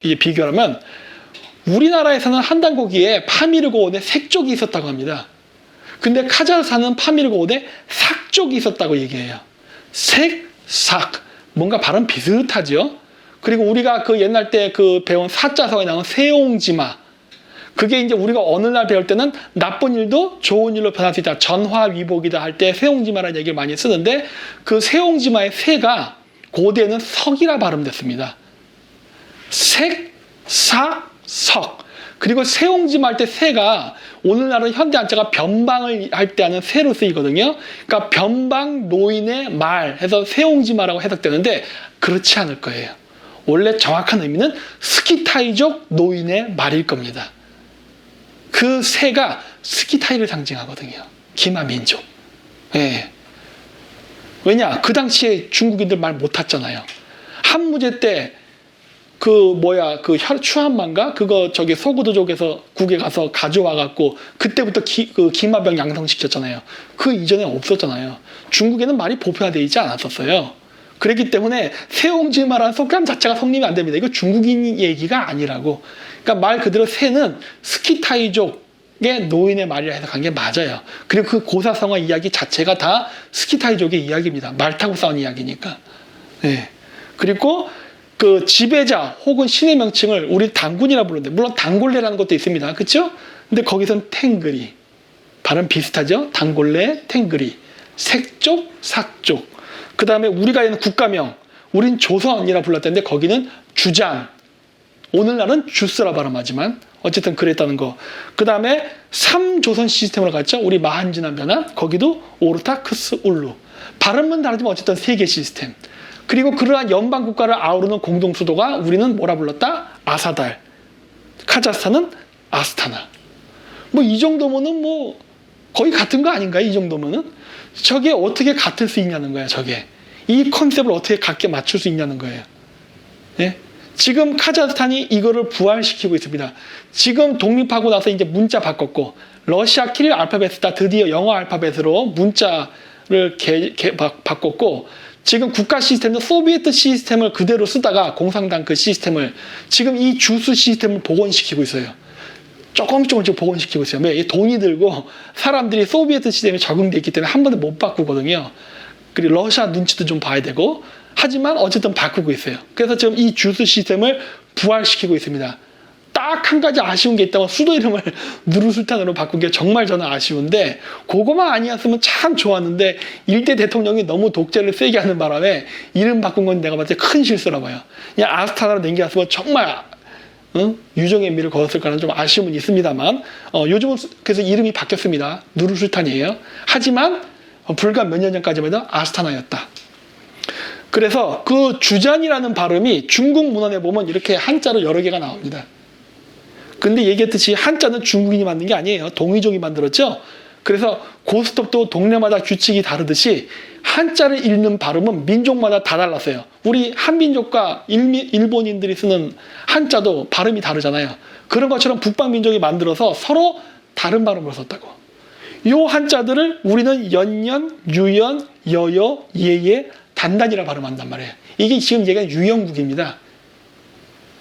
이게 비교하면 우리나라에서는 한단고기에 파미르고온에 색쪽이 있었다고 합니다. 근데 카자흐스탄은 파미르고온에 삭쪽이 있었다고 얘기해요. 색, 삭. 뭔가 발음 비슷하죠? 그리고 우리가 그 옛날 때 그 배운 사자성에 나온 세옹지마. 그게 이제 우리가 어느 날 배울 때는 나쁜 일도 좋은 일로 변할 수 있다. 전화위복이다 할 때 세옹지마라는 얘기를 많이 쓰는데 그 세옹지마의 세가 고대에는 석이라 발음됐습니다. 색, 삭, 석. 그리고 세옹지마 할 때 세가 오늘날은 현대 한자가 변방을 할 때 하는 세로 쓰이거든요. 그러니까 변방 노인의 말 해서 세옹지마라고 해석되는데 그렇지 않을 거예요. 원래 정확한 의미는 스키타이족 노인의 말일 겁니다. 그 새가 스키타이를 상징하거든요. 기마민족. 예. 왜냐? 그 당시에 중국인들 말 못탔잖아요. 한무제 때 그 추한만가 그거 저기 소구도족에서 국에 가서 가져와갖고 그때부터 그 기마병 양성시켰잖아요. 그 이전에 없었잖아요. 중국에는 말이 보편화되어 있지 않았었어요. 그렇기 때문에 세옹지마라는 속담 자체가 성립이 안 됩니다. 이거 중국인 얘기가 아니라고. 그러니까 말 그대로 새는 스키타이족의 노인의 말이라 해석한 게 맞아요. 그리고 그 고사성어 이야기 자체가 다 스키타이족의 이야기입니다. 말 타고 싸운 이야기니까. 네. 그리고 그 지배자 혹은 신의 명칭을 우리 단군이라 부르는데 물론 단골레라는 것도 있습니다. 그렇죠? 근데 거기선 탱그리. 발음 비슷하죠? 단골레, 탱그리. 색족, 삭족. 그 다음에 우리가 있는 국가명, 우린 조선이라 불렀다는데 거기는 주장. 오늘날은 주스라 발음하지만 어쨌든 그랬다는 거. 그 다음에 3조선 시스템으로 갔죠. 우리 마한진한 변환. 거기도 오르타크스 울루. 발음은 다르지만 어쨌든 세계 시스템. 그리고 그러한 연방 국가를 아우르는 공동 수도가 우리는 뭐라 불렀다? 아사달. 카자흐스탄은 아스타나. 뭐 이 정도면은 뭐 거의 같은 거 아닌가요? 이 정도면은? 저게 어떻게 같을 수 있냐는 거야, 저게. 이 컨셉을 어떻게 같게 맞출 수 있냐는 거예요. 예? 지금 카자흐스탄이 이거를 부활시키고 있습니다. 지금 독립하고 나서 이제 문자 바꿨고, 러시아 키릴 알파벳에다 드디어 영어 알파벳으로 문자를 바꿨고, 지금 국가 시스템도 소비에트 시스템을 그대로 쓰다가 공산당 그 시스템을 지금 이 주스 시스템을 복원시키고 있어요. 조금씩 복원시키고 있어요. 왜? 돈이 들고 사람들이 소비에트 시스템에 적응되어 있기 때문에 한 번에 못 바꾸거든요. 그리고 러시아 눈치도 좀 봐야 되고 하지만 어쨌든 바꾸고 있어요. 그래서 지금 이 주스 시스템을 부활시키고 있습니다. 딱 한 가지 아쉬운 게 있다면 수도 이름을 누르술탄으로 바꾼 게 정말 저는 아쉬운데 그거만 아니었으면 참 좋았는데 일대 대통령이 너무 독재를 세게 하는 바람에 이름 바꾼 건 내가 봤을 때 큰 실수라 봐요. 그냥 아스타나로 남겨놨으면 정말 유종의 미를 걸었을 거라는 좀 아쉬움은 있습니다만 요즘은 그래서 이름이 바뀌었습니다. 누르술탄이에요. 하지만 불과 몇 년 전까지만 해도 아스타나였다. 그래서 그 주잔이라는 발음이 중국 문헌에 보면 이렇게 한자로 여러 개가 나옵니다. 근데 얘기했듯이 한자는 중국인이 만든 게 아니에요. 동이족이 만들었죠. 그래서 고스톱도 동네마다 규칙이 다르듯이 한자를 읽는 발음은 민족마다 다 달랐어요. 우리 한민족과 일본인들이 쓰는 한자도 발음이 다르잖아요. 그런 것처럼 북방민족이 만들어서 서로 다른 발음을 썼다고. 이 한자들을 우리는 연년, 유연, 여여, 예예, 단단이라 발음한단 말이에요. 이게 지금 얘기하는 유영국입니다.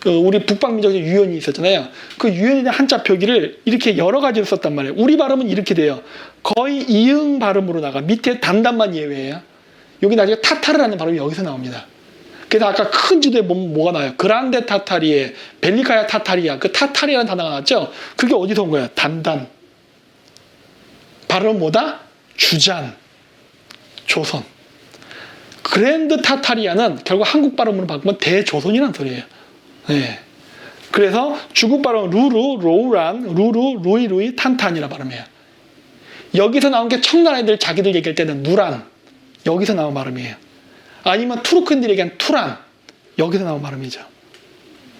우리 북방민족에 유연이 있었잖아요. 그 유연에 대한 한자 표기를 이렇게 여러 가지로 썼단 말이에요. 우리 발음은 이렇게 돼요. 거의 이응 발음으로 나가. 밑에 단단만 예외예요. 여기 나중에 타타르라는 발음이 여기서 나옵니다. 그래서 아까 큰 지도에 보면 뭐가 나와요? 그란데 타타리에, 벨리카야 타타리아. 그 타타리아라는 단어가 나왔죠? 그게 어디서 온 거예요? 단단. 발음은 뭐다? 주잔. 조선. 그랜드 타타리아는 결국 한국 발음으로 바꾸면 대조선이라는 소리예요. 네. 그래서 중국 발음은 루루, 로우란, 루루, 루이, 루이, 탄탄이라 발음해요. 여기서 나온 게 청나라 애들 자기들 얘기할 때는 누란. 여기서 나온 발음이에요. 아니면 투르크인들이 얘기한 투란. 여기서 나온 발음이죠.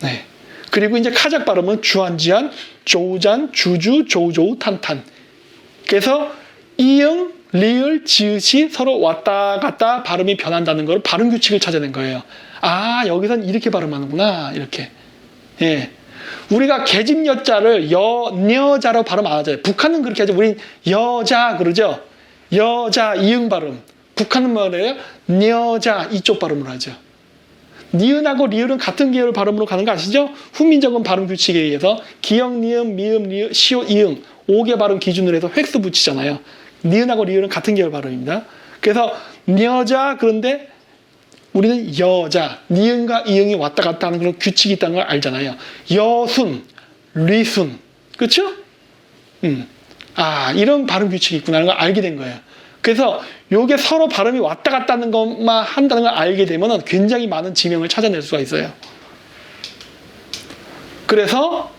네. 그리고 이제 카작 발음은 주안지안, 조우잔, 주주, 조우조우, 탄탄. 그래서 이응, 리을, 지읒이 서로 왔다 갔다 발음이 변한다는 걸 발음 규칙을 찾아낸 거예요. 아, 여기선 이렇게 발음하는구나. 이렇게. 예. 우리가 계집 여자를 여자로 발음 안 하잖아요. 북한은 그렇게 하죠. 우린 여자 그러죠. 여자 이응 발음. 북한은 뭐래요? 여자 이쪽 발음을 하죠. 니은하고 리을은 같은 계열 발음으로 가는 거 아시죠? 훈민정음 발음 규칙에 의해서 기역, 니은, 미음, 리을, 시옷, 이응 5개 발음 기준으로 해서 획수 붙이잖아요. 니은하고 리을은 같은 계열 발음입니다. 그래서 여자 그런데 우리는 여자, 니은과 이응이 왔다 갔다 하는 그런 규칙이 있다는 걸 알잖아요. 여순, 리순, 그렇죠? 이런 발음 규칙이 있구나 하는 걸 알게 된 거예요. 그래서 요게 서로 발음이 왔다 갔다 하는 것만 한다는 걸 알게 되면 굉장히 많은 지명을 찾아낼 수가 있어요. 그래서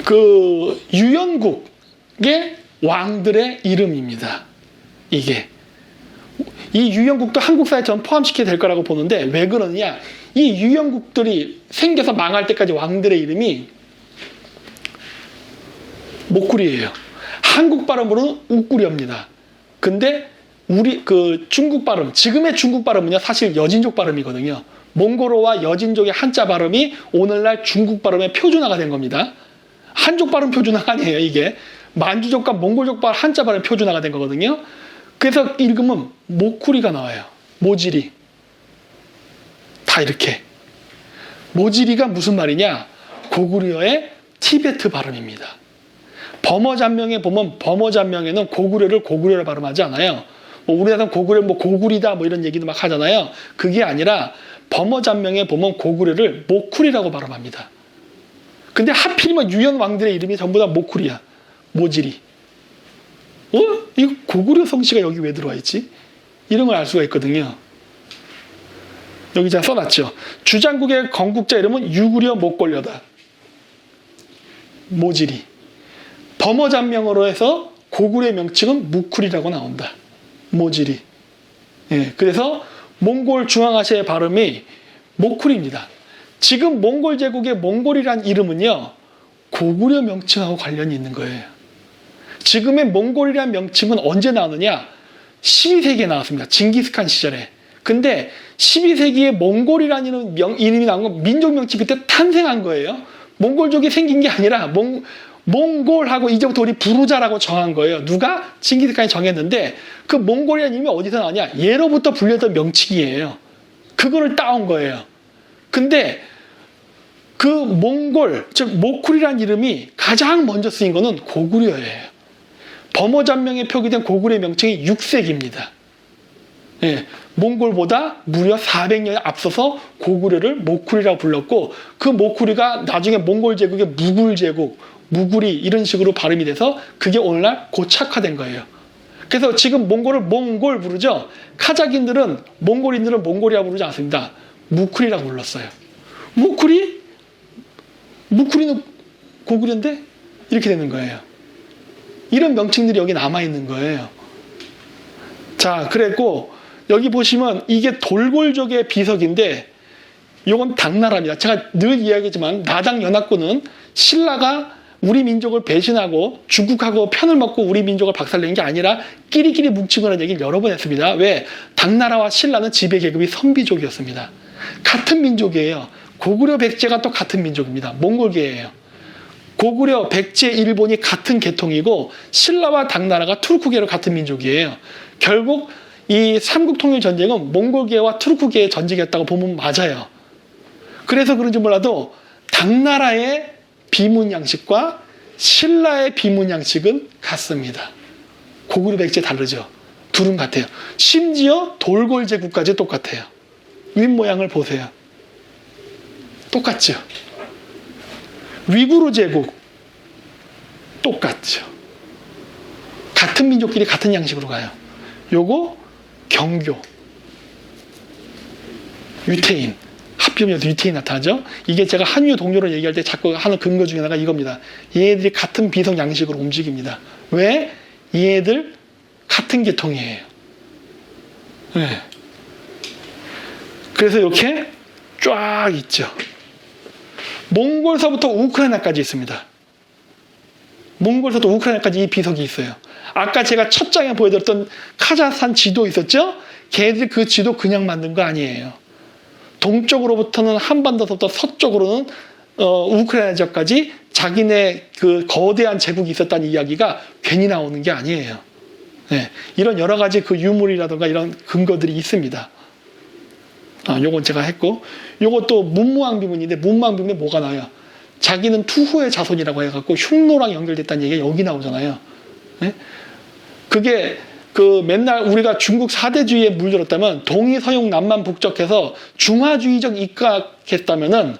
그 유영국의 왕들의 이름입니다. 이게. 이 유영국도 한국사에 전 포함시켜야 될 거라고 보는데 왜 그러느냐. 이 유영국들이 생겨서 망할 때까지 왕들의 이름이 목구리예요. 한국 발음으로는 우꾸리입니다. 근데 우리 그 중국 발음, 지금의 중국 발음은요 사실 여진족 발음이거든요. 몽골어와 여진족의 한자 발음이 오늘날 중국 발음의 표준화가 된 겁니다. 한족 발음 표준화가 아니에요, 이게. 만주족과 몽골족 발음 한자 발음 표준화가 된 거거든요. 그래서 읽으면 모쿠리가 나와요. 모지리. 다 이렇게. 모지리가 무슨 말이냐? 고구려의 티베트 발음입니다. 범어잔명에 보면 범어잔명에는 고구려를 고구려로 발음하지 않아요. 우리나라는 고구려 고구리다 이런 얘기도 막 하잖아요. 그게 아니라 범어잔명에 보면 고구려를 모쿠리라고 발음합니다. 근데 하필이면 유연 왕들의 이름이 전부 다 모쿠리야. 모지리. 이거 고구려 성씨가 여기 왜 들어와 있지? 이런 걸 알 수가 있거든요. 여기 제가 써놨죠. 주장국의 건국자 이름은 유구려 목골려다. 모지리. 범어잔명어로 해서 고구려의 명칭은 무쿠리라고 나온다. 모지리. 예, 그래서 몽골 중앙아시아의 발음이 모쿠리입니다. 지금 몽골 제국의 몽골이란 이름은요. 고구려 명칭하고 관련이 있는 거예요. 지금의 몽골이란 명칭은 언제 나오느냐? 12세기에 나왔습니다. 징기스칸 시절에. 근데 12세기에 몽골이라는 이름이 나온 건 민족 명칭 그때 탄생한 거예요. 몽골족이 생긴 게 아니라 몽골하고 이제부터 우리 부르자라고 정한 거예요. 누가? 징기스칸이 정했는데 그 몽골이라는 이름이 어디서 나왔냐? 예로부터 불렸던 명칭이에요. 그거를 따온 거예요. 근데 그 몽골, 즉 모쿠리라는 이름이 가장 먼저 쓰인 거는 고구려예요. 범어잔명에 표기된 고구려의 명칭이 6세기입니다. 예, 몽골보다 무려 400년에 앞서서 고구려를 모쿠리라고 불렀고 그 모쿠리가 나중에 몽골 제국의 무굴 제국, 무구리 이런 식으로 발음이 돼서 그게 오늘날 고착화된 거예요. 그래서 지금 몽골을 몽골 부르죠. 카자흐인들은 몽골인들은 몽골이라고 부르지 않습니다. 무쿠리라고 불렀어요. 무쿠리? 무쿠리는 고구려인데? 이렇게 되는 거예요. 이런 명칭들이 여기 남아있는 거예요. 자, 그랬고 여기 보시면 이게 돌골족의 비석인데 이건 당나라입니다. 제가 늘 이야기하지만 나당 연합군은 신라가 우리 민족을 배신하고 중국하고 편을 먹고 우리 민족을 박살낸 게 아니라 끼리끼리 뭉치고라는 얘기를 여러 번 했습니다. 왜? 당나라와 신라는 지배 계급이 선비족이었습니다. 같은 민족이에요. 고구려 백제가 또 같은 민족입니다. 몽골계예요. 고구려, 백제, 일본이 같은 계통이고 신라와 당나라가 투르크계로 같은 민족이에요. 결국 이 삼국통일전쟁은 몽골계와 투르크계의 전쟁이었다고 보면 맞아요. 그래서 그런지 몰라도 당나라의 비문양식과 신라의 비문양식은 같습니다. 고구려, 백제 다르죠. 둘은 같아요. 심지어 돌골제국까지 똑같아요. 윗모양을 보세요. 똑같죠. 위구르 제국 똑같죠. 같은 민족끼리 같은 양식으로 가요. 요거 경교 유태인 합병에서 유태인 나타나죠. 이게 제가 한유 동료로 얘기할 때 자꾸 하는 근거 중에 하나가 이겁니다. 얘네들이 같은 비석 양식으로 움직입니다. 왜? 얘네들 같은 계통이에요. 네. 그래서 이렇게 쫙 있죠. 몽골서부터 우크라이나까지 있습니다. 몽골서부터 우크라이나까지 이 비석이 있어요. 아까 제가 첫 장에 보여드렸던 카자흐스탄 지도 있었죠? 걔네들이 그 지도 그냥 만든 거 아니에요. 동쪽으로부터는 한반도서부터 서쪽으로는 우크라이나 지역까지 자기네 그 거대한 제국이 있었다는 이야기가 괜히 나오는 게 아니에요. 네. 이런 여러 가지 그 유물이라든가 이런 근거들이 있습니다. 요건 제가 했고, 요것도 문무왕 비문인데 문무왕 비문에 뭐가 나와요? 자기는 투후의 자손이라고 해갖고 흉노랑 연결됐다는 얘기가 여기 나오잖아요. 네? 그게 맨날 우리가 중국 사대주의에 물들었다면 동이 서양 남만 북적해서 중화주의적 입각했다면은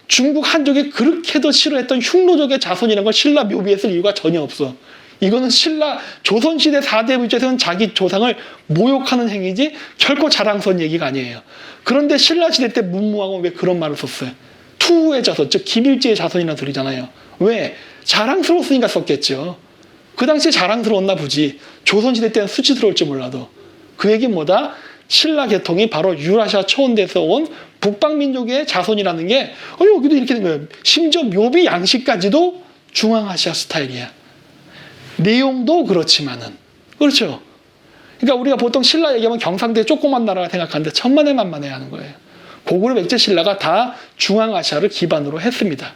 중국 한족이 그렇게도 싫어했던 흉노족의 자손이라는 걸 신라 묘비에 쓸 이유가 전혀 없어. 이거는 신라 조선시대 4대 부처에서는 자기 조상을 모욕하는 행위지 결코 자랑스러운 얘기가 아니에요. 그런데 신라시대 때 문무왕은 왜 그런 말을 썼어요? 투후의 자손, 즉 김일지의 자손이라는 소리잖아요. 왜? 자랑스러웠으니까 썼겠죠. 그 당시에 자랑스러웠나 보지. 조선시대 때는 수치스러울지 몰라도. 그 얘기는 뭐다? 신라 계통이 바로 유라시아 초원대에서 온 북방민족의 자손이라는 게 여기도 이렇게 된 거예요. 심지어 묘비 양식까지도 중앙아시아 스타일이야. 내용도 그렇지만은. 그렇죠. 그러니까 우리가 보통 신라 얘기하면 경상도의 조그만 나라가 생각하는데 천만에 만만해 하는 거예요. 고구려 백제 신라가 다 중앙아시아를 기반으로 했습니다.